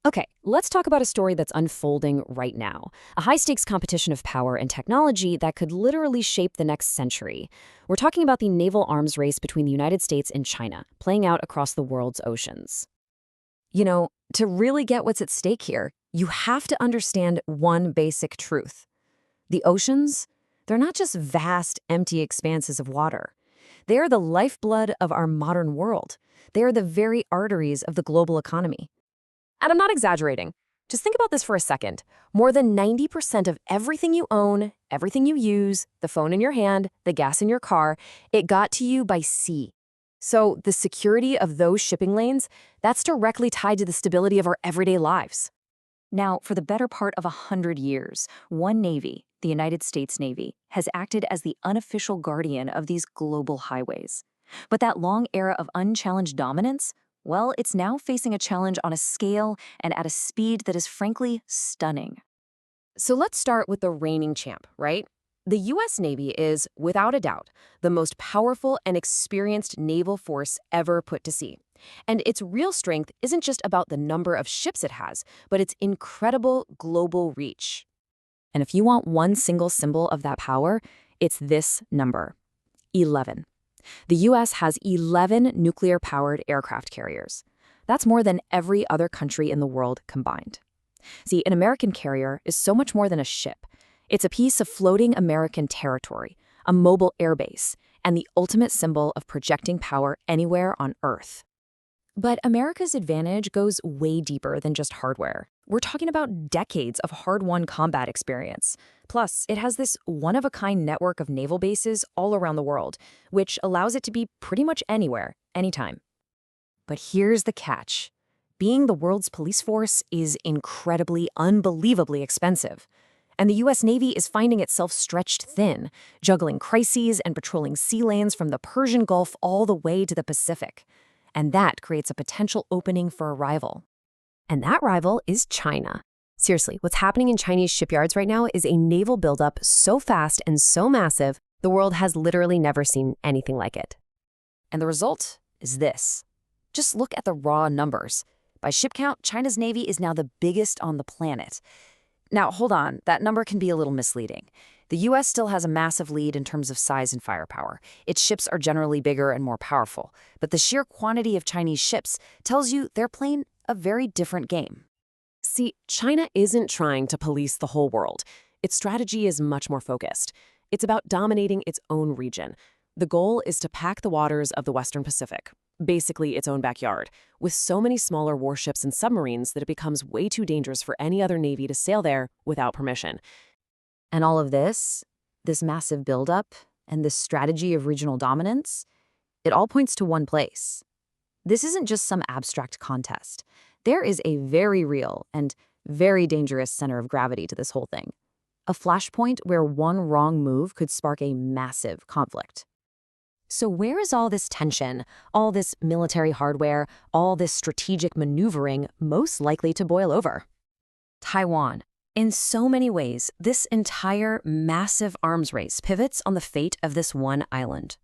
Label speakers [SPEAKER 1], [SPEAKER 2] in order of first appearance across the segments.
[SPEAKER 1] Okay, let's talk about a story that's unfolding right now. A high-stakes competition of power and technology that could literally shape the next century. We're talking about the naval arms race between the United States and China, playing out across the world's oceans. To really get what's at stake here, you have to understand one basic truth. The oceans, they're not just vast, empty expanses of water. They are the lifeblood of our modern world. They are the very arteries of the global economy. And I'm not exaggerating. Just think about this for a second. More than 90% of everything you own, everything you use, the phone in your hand, the gas in your car, it got to you by sea. So the security of those shipping lanes, that's directly tied to the stability of our everyday lives. Now, for the better part of 100 years, one Navy, the United States Navy, has acted as the unofficial guardian of these global highways. But that long era of unchallenged dominance, well, it's now facing a challenge on a scale and at a speed that is frankly stunning. So let's start with the reigning champ, right? The U.S. Navy is, without a doubt, the most powerful and experienced naval force ever put to sea. And its real strength isn't just about the number of ships it has, but its incredible global reach. And if you want one single symbol of that power, it's this number: 11. The U.S. has 11 nuclear-powered aircraft carriers. That's more than every other country in the world combined. See, an American carrier is so much more than a ship. It's a piece of floating American territory, a mobile airbase, and the ultimate symbol of projecting power anywhere on Earth. But America's advantage goes way deeper than just hardware. We're talking about decades of hard-won combat experience. Plus, it has this one-of-a-kind network of naval bases all around the world, which allows it to be pretty much anywhere, anytime. But here's the catch. Being the world's police force is incredibly, unbelievably expensive. And the U.S. Navy is finding itself stretched thin, juggling crises and patrolling sea lanes from the Persian Gulf all the way to the Pacific. And that creates a potential opening for a rival. And that rival is China. Seriously, what's happening in Chinese shipyards right now is a naval buildup so fast and so massive, the world has literally never seen anything like it. And the result is this. Just look at the raw numbers. By ship count, China's Navy is now the biggest on the planet. Now, hold on, that number can be a little misleading. The U.S. still has a massive lead in terms of size and firepower. Its ships are generally bigger and more powerful. But the sheer quantity of Chinese ships tells you they're playing a very different game. See, China isn't trying to police the whole world. Its strategy is much more focused. It's about dominating its own region. The goal is to pack the waters of the Western Pacific, basically its own backyard, with so many smaller warships and submarines that it becomes way too dangerous for any other navy to sail there without permission. And all of this massive buildup, and this strategy of regional dominance, it all points to one place. This isn't just some abstract contest. There is a very real and very dangerous center of gravity to this whole thing. A flashpoint where one wrong move could spark a massive conflict. So where is all this tension, all this military hardware, all this strategic maneuvering most likely to boil over? Taiwan. In so many ways, this entire massive arms race pivots on the fate of this one island.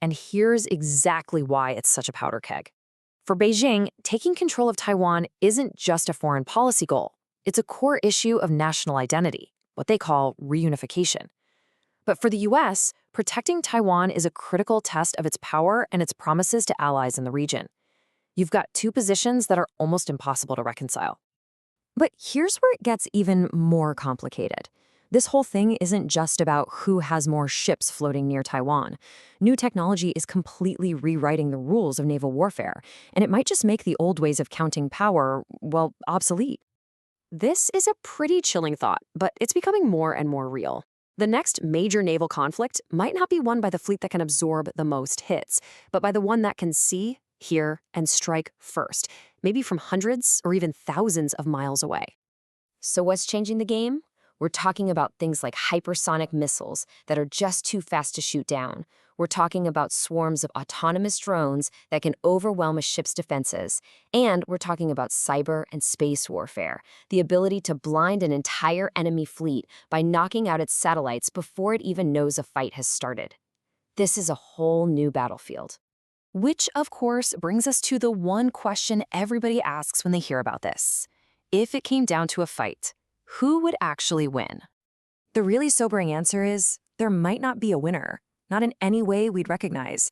[SPEAKER 1] And here's exactly why it's such a powder keg. For Beijing, taking control of Taiwan isn't just a foreign policy goal. It's a core issue of national identity, what they call reunification. But for the U.S., protecting Taiwan is a critical test of its power and its promises to allies in the region. You've got two positions that are almost impossible to reconcile. But here's where it gets even more complicated. This whole thing isn't just about who has more ships floating near Taiwan. New technology is completely rewriting the rules of naval warfare, and it might just make the old ways of counting power, well, obsolete. This is a pretty chilling thought, but it's becoming more and more real. The next major naval conflict might not be won by the fleet that can absorb the most hits, but by the one that can see, hear, and strike first, maybe from hundreds or even thousands of miles away. So what's changing the game? We're talking about things like hypersonic missiles that are just too fast to shoot down. We're talking about swarms of autonomous drones that can overwhelm a ship's defenses. And we're talking about cyber and space warfare, the ability to blind an entire enemy fleet by knocking out its satellites before it even knows a fight has started. This is a whole new battlefield. Which, of course, brings us to the one question everybody asks when they hear about this. If it came down to a fight, who would actually win? The really sobering answer is there might not be a winner, not in any way we'd recognize.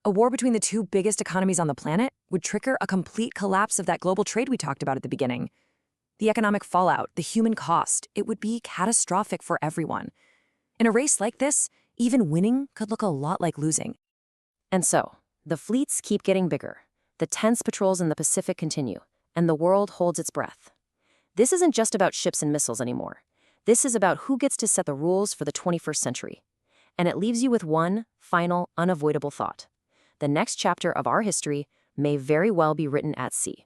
[SPEAKER 1] A war between the two biggest economies on the planet would trigger a complete collapse of that global trade we talked about at the beginning. The economic fallout, the human cost, it would be catastrophic for everyone. In a race like this, even winning could look a lot like losing. And so, the fleets keep getting bigger, the tense patrols in the Pacific continue, and the world holds its breath. This isn't just about ships and missiles anymore. This is about who gets to set the rules for the 21st century. And it leaves you with one final, unavoidable thought. The next chapter of our history may very well be written at sea.